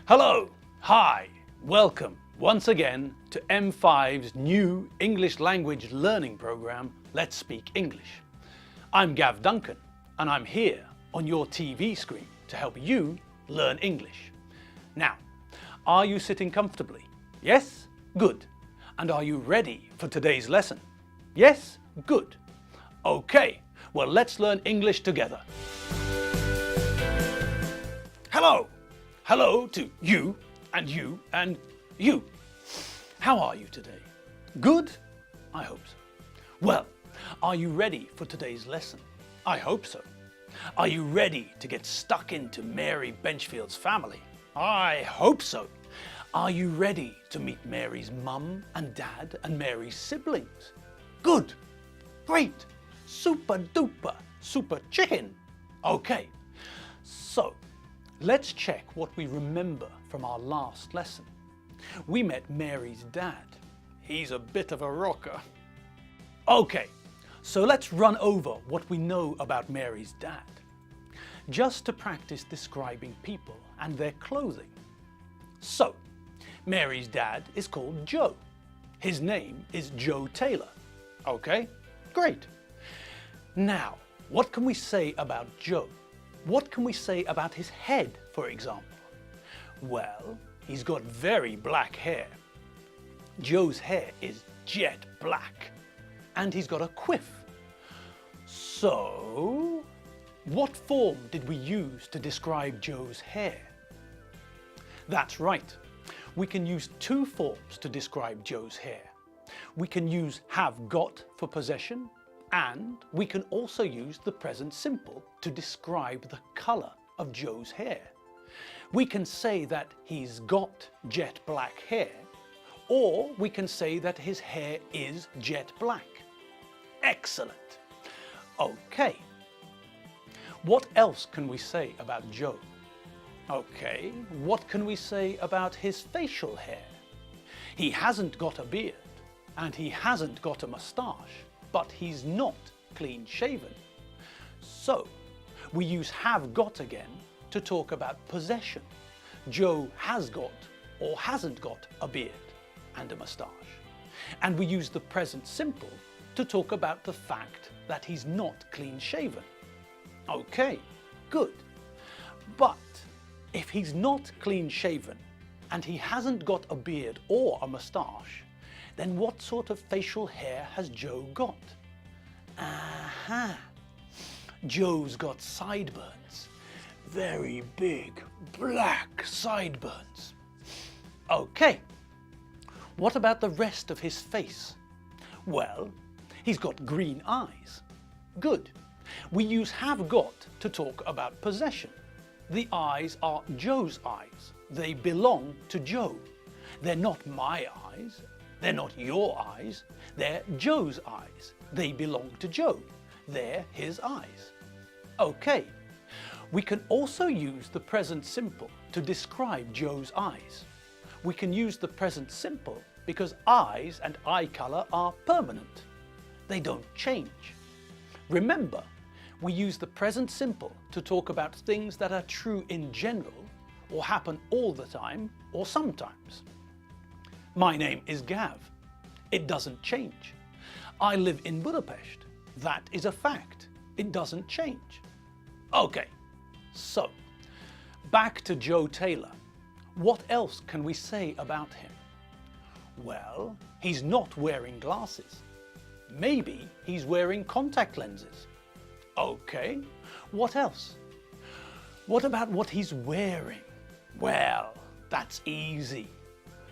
Hello, hi, welcome once again to M5's new English language learning program, Let's Speak English. I'm Gav Duncan and I'm here on your TV screen to help you learn English. Now, are you sitting comfortably? Yes? Good. And are you ready for today's lesson? Yes? Good. Okay, well let's learn English together. Hello! Hello to you and you and you. How are you today? Good? I hope so. Well, are you ready for today's lesson? I hope so. Are you ready to get stuck into Mary Benchfield's family? I hope so. Are you ready to meet Mary's mum and dad and Mary's siblings? Good. Great. Super duper. Super chicken. Okay. So, let's check what we remember from our last lesson. We met Mary's dad. He's a bit of a rocker. Okay, so let's run over what we know about Mary's dad, just to practice describing people and their clothing. So, Mary's dad is called Joe. His name is Joe Taylor. Okay, great. Now, what can we say about Joe? What can we say about his head, for example? Well, he's got very black hair. Joe's hair is jet black. And he's got a quiff. So, what form did we use to describe Joe's hair? That's right. We can use two forms to describe Joe's hair. We can use have got for possession, and we can also use the present simple to describe the colour of Joe's hair. We can say that he's got jet black hair, or we can say that his hair is jet black. Excellent. Okay. What else can we say about Joe? Okay, what can we say about his facial hair? He hasn't got a beard, and he hasn't got a moustache, but he's not clean shaven. So, we use have got again to talk about possession. Joe has got or hasn't got a beard and a moustache. And we use the present simple to talk about the fact that he's not clean shaven. Okay, good. But if he's not clean shaven and he hasn't got a beard or a moustache, then what sort of facial hair has Joe got? Aha! Joe's got sideburns. Very big, black sideburns. Okay. What about the rest of his face? Well, he's got green eyes. Good. We use have got to talk about possession. The eyes are Joe's eyes. They belong to Joe. They're not my eyes. They're not your eyes. They're Joe's eyes. They belong to Joe. They're his eyes. Okay. We can also use the present simple to describe Joe's eyes. We can use the present simple because eyes and eye colour are permanent. They don't change. Remember, we use the present simple to talk about things that are true in general, or happen all the time, or sometimes. My name is Gav. It doesn't change. I live in Budapest. That is a fact. It doesn't change. Okay, so back to Joe Taylor. What else can we say about him? Well, he's not wearing glasses. Maybe he's wearing contact lenses. Okay, what else? What about what he's wearing? Well, that's easy.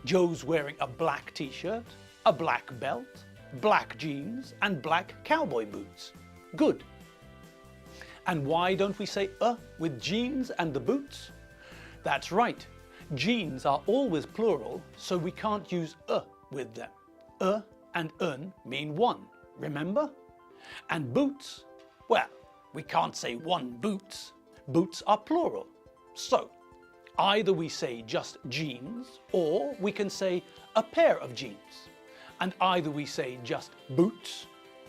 Joe's wearing a black t-shirt, a black belt, black jeans and black cowboy boots. Good. And why don't we say with jeans and the boots? That's right. Jeans are always plural, so we can't use with them. And un mean one, remember? And boots, well, we can't say one boots. Boots are plural. So, either we say just jeans, or we can say a pair of jeans. And either we say just boots,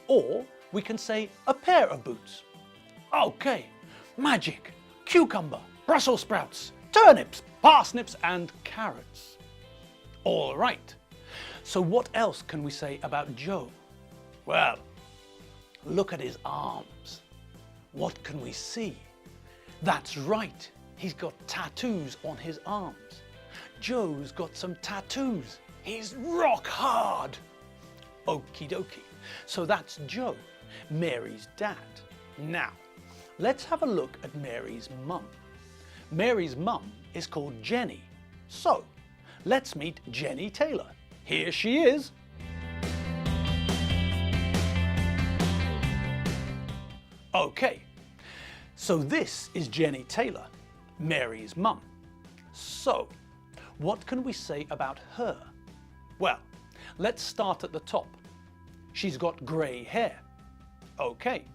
or we can say a pair of boots. Okay, magic, cucumber, Brussels sprouts, turnips, parsnips and carrots. All right. So what else can we say about Joe? Well, look at his arms. What can we see? That's right, he's got tattoos on his arms. Joe's got some tattoos. He's rock hard. Okie dokie. So that's Joe, Mary's dad. Now, let's have a look at Mary's mum. Mary's mum is called Jenny. So, let's meet Jenny Taylor. Here she is. Okay, so this is Jenny Taylor, Mary's mum. So, what can we say about her? Well, let's start at the top. She's got grey hair. Okay.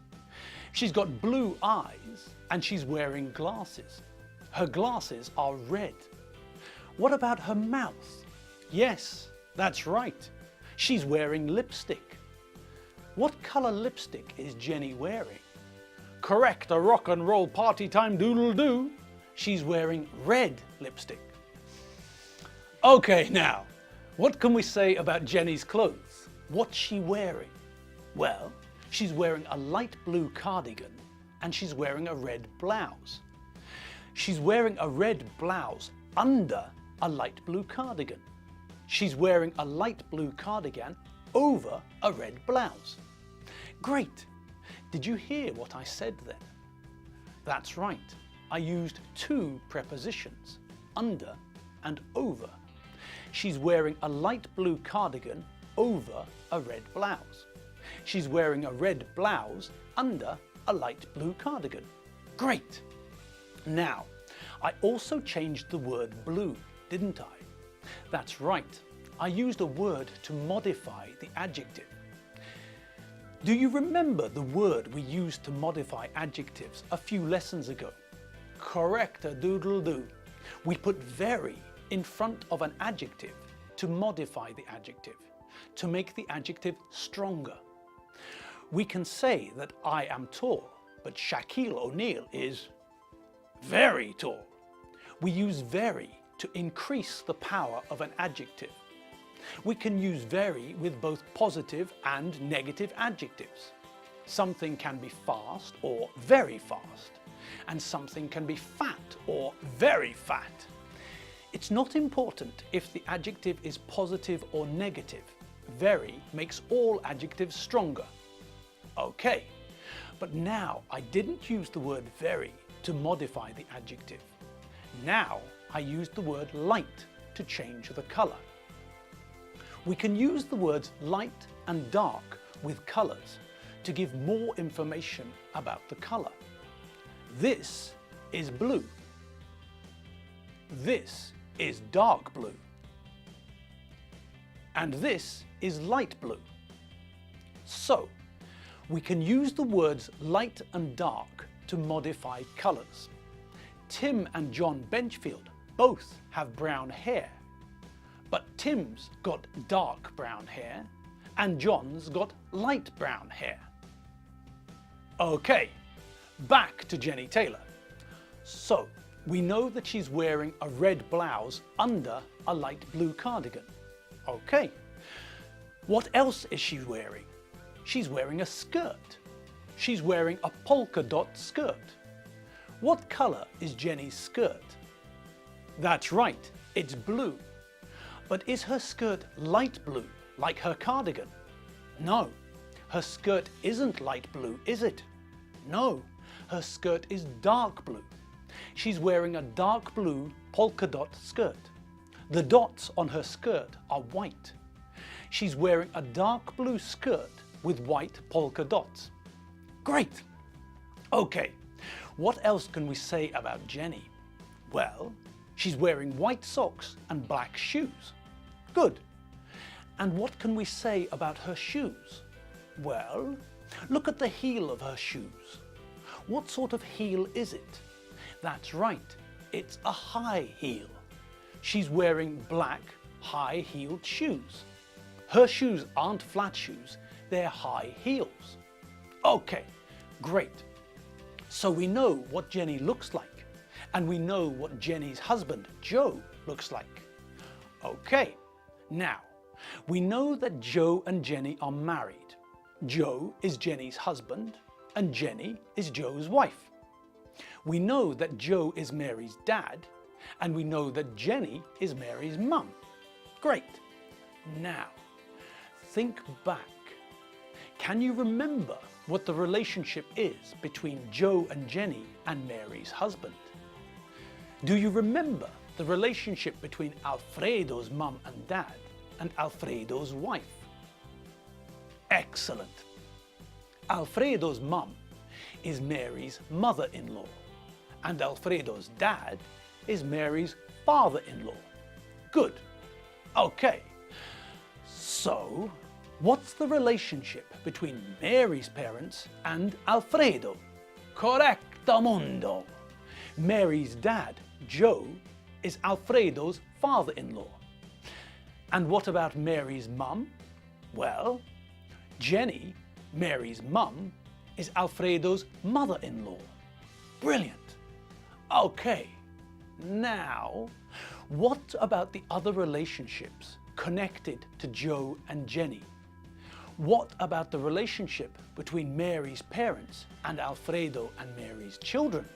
She's got blue eyes and she's wearing glasses. Her glasses are red. What about her mouth? Yes, that's right. She's wearing lipstick. What colour lipstick is Jenny wearing? Correct, a rock and roll party time doodle-doo. She's wearing red lipstick. Okay, now, what can we say about Jenny's clothes? What's she wearing? Well, she's wearing a light blue cardigan and she's wearing a red blouse. She's wearing a red blouse under a light blue cardigan. She's wearing a light blue cardigan over a red blouse. Great! Did you hear what I said then? That's right, I used two prepositions, under and over. She's wearing a light blue cardigan over a red blouse. She's wearing a red blouse under a light blue cardigan. Great! Now, I also changed the word blue, didn't I? That's right, I used a word to modify the adjective. Do you remember the word we used to modify adjectives a few lessons ago? Correct, a doodle-doo. We put very in front of an adjective to modify the adjective, to make the adjective stronger. We can say that I am tall, but Shaquille O'Neal is very tall. We use very to increase the power of an adjective. We can use very with both positive and negative adjectives. Something can be fast or very fast, and something can be fat or very fat. It's not important if the adjective is positive or negative. Very makes all adjectives stronger. Okay, but now I didn't use the word very to modify the adjective. Now I used the word light to change the colour. We can use the words light and dark with colours to give more information about the colour. This is blue. This is dark blue. And this is light blue. So, we can use the words light and dark to modify colours. Tim and John Benchfield both have brown hair, but Tim's got dark brown hair and John's got light brown hair. Okay, back to Jenny Taylor. So, we know that she's wearing a red blouse under a light blue cardigan. Okay, what else is she wearing? She's wearing a skirt. She's wearing a polka dot skirt. What colour is Jenny's skirt? That's right, it's blue. But is her skirt light blue, like her cardigan? No, her skirt isn't light blue, is it? No, her skirt is dark blue. She's wearing a dark blue polka dot skirt. The dots on her skirt are white. She's wearing a dark blue skirt with white polka dots. Great! Okay, what else can we say about Jenny? Well, she's wearing white socks and black shoes. Good. And what can we say about her shoes? Well, look at the heel of her shoes. What sort of heel is it? That's right, it's a high heel. She's wearing black, high-heeled shoes. Her shoes aren't flat shoes, they're high heels. Okay, great. So we know what Jenny looks like, And we know what Jenny's husband, Joe, looks like. Okay, now, we know that Joe and Jenny are married. Joe is Jenny's husband, and Jenny is Joe's wife. We know that Joe is Mary's dad, and we know that Jenny is Mary's mum. Great. Now, think back. Can you remember what the relationship is between Joe and Jenny and Mary's husband? Do you remember the relationship between Alfredo's mum and dad and Alfredo's wife? Excellent. Alfredo's mum is Mary's mother-in-law, and Alfredo's dad is Mary's father-in-law. Good. Okay. So, what's the relationship between Mary's parents and Alfredo? Correctamundo. Mary's dad, Joe, is Alfredo's father-in-law. And what about Mary's mum? Well, Jenny, Mary's mum, is Alfredo's mother-in-law. Brilliant. Okay, now, what about the other relationships connected to Joe and Jenny? What about the relationship between Mary's parents and Alfredo and Mary's children?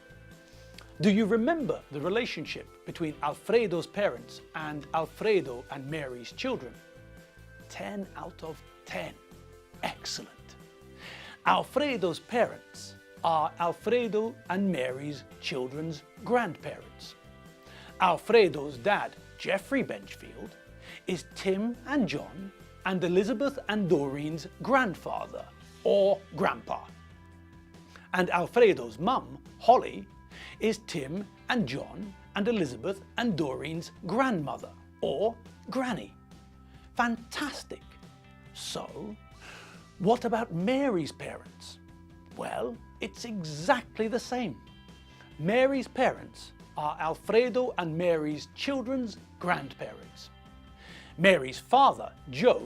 Do you remember the relationship between Alfredo's parents and Alfredo and Mary's children? 10 out of 10. Excellent. Alfredo's parents are Alfredo and Mary's children's grandparents. Alfredo's dad, Geoffrey Benchfield, is Tim and John and Elizabeth and Doreen's grandfather, or grandpa. And Alfredo's mum, Holly, is Tim and John and Elizabeth and Doreen's grandmother, or granny. Fantastic. So, what about Mary's parents? Well, it's exactly the same. Mary's parents are Alfredo and Mary's children's grandparents. Mary's father, Joe,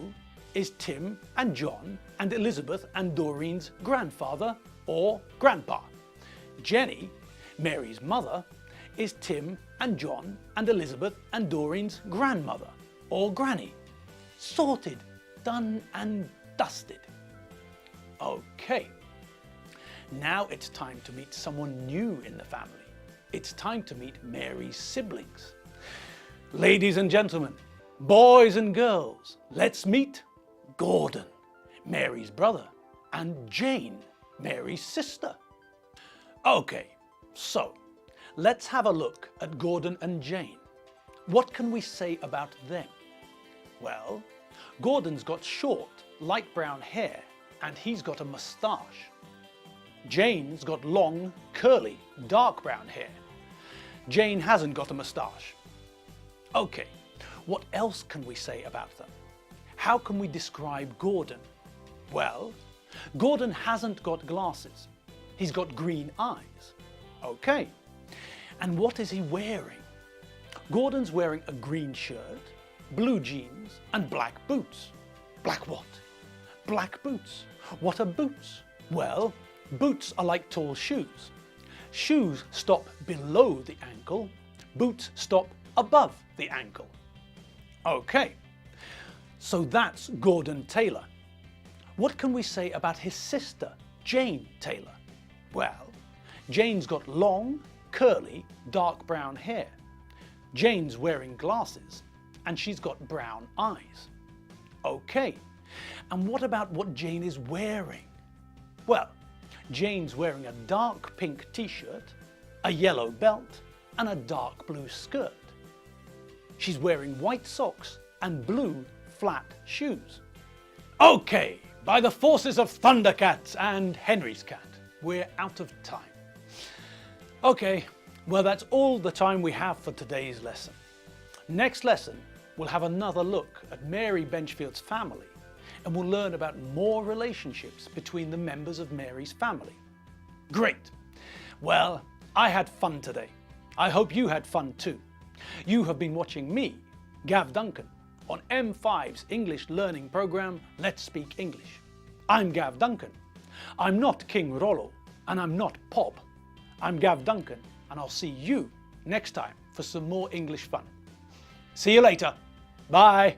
is Tim and John and Elizabeth and Doreen's grandfather, or grandpa. Jenny, Mary's mother, is Tim and John and Elizabeth and Doreen's grandmother, or granny. Sorted, done and dusted. Okay, now it's time to meet someone new in the family. It's time to meet Mary's siblings. Ladies and gentlemen, boys and girls, let's meet Gordon, Mary's brother, and Jane, Mary's sister. Okay, so let's have a look at Gordon and Jane. What can we say about them? Well, Gordon's got short, light brown hair, and he's got a moustache. Jane's got long, curly, dark brown hair. Jane hasn't got a moustache. Okay, what else can we say about them? How can we describe Gordon? Well, Gordon hasn't got glasses. He's got green eyes. Okay, and what is he wearing? Gordon's wearing a green shirt, blue jeans, and black boots. Black what? Black boots. What are boots? Well, boots are like tall shoes. Shoes stop below the ankle, boots stop above the ankle. Okay, so that's Gordon Taylor. What can we say about his sister, Jane Taylor? Well, Jane's got long, curly, dark brown hair. Jane's wearing glasses, and she's got brown eyes. Okay, and what about what Jane is wearing? Well, Jane's wearing a dark pink t-shirt, a yellow belt, and a dark blue skirt. She's wearing white socks and blue flat shoes. Okay, by the forces of Thundercats and Henry's cat, we're out of time. Okay, well that's all the time we have for today's lesson. Next lesson, we'll have another look at Mary Benchfield's family, and we'll learn about more relationships between the members of Mary's family. Great! Well, I had fun today. I hope you had fun too. You have been watching me, Gav Duncan, on M5's English learning program, Let's Speak English. I'm Gav Duncan. I'm not King Rollo, and I'm not Pop. I'm Gav Duncan, and I'll see you next time for some more English fun. See you later. Bye.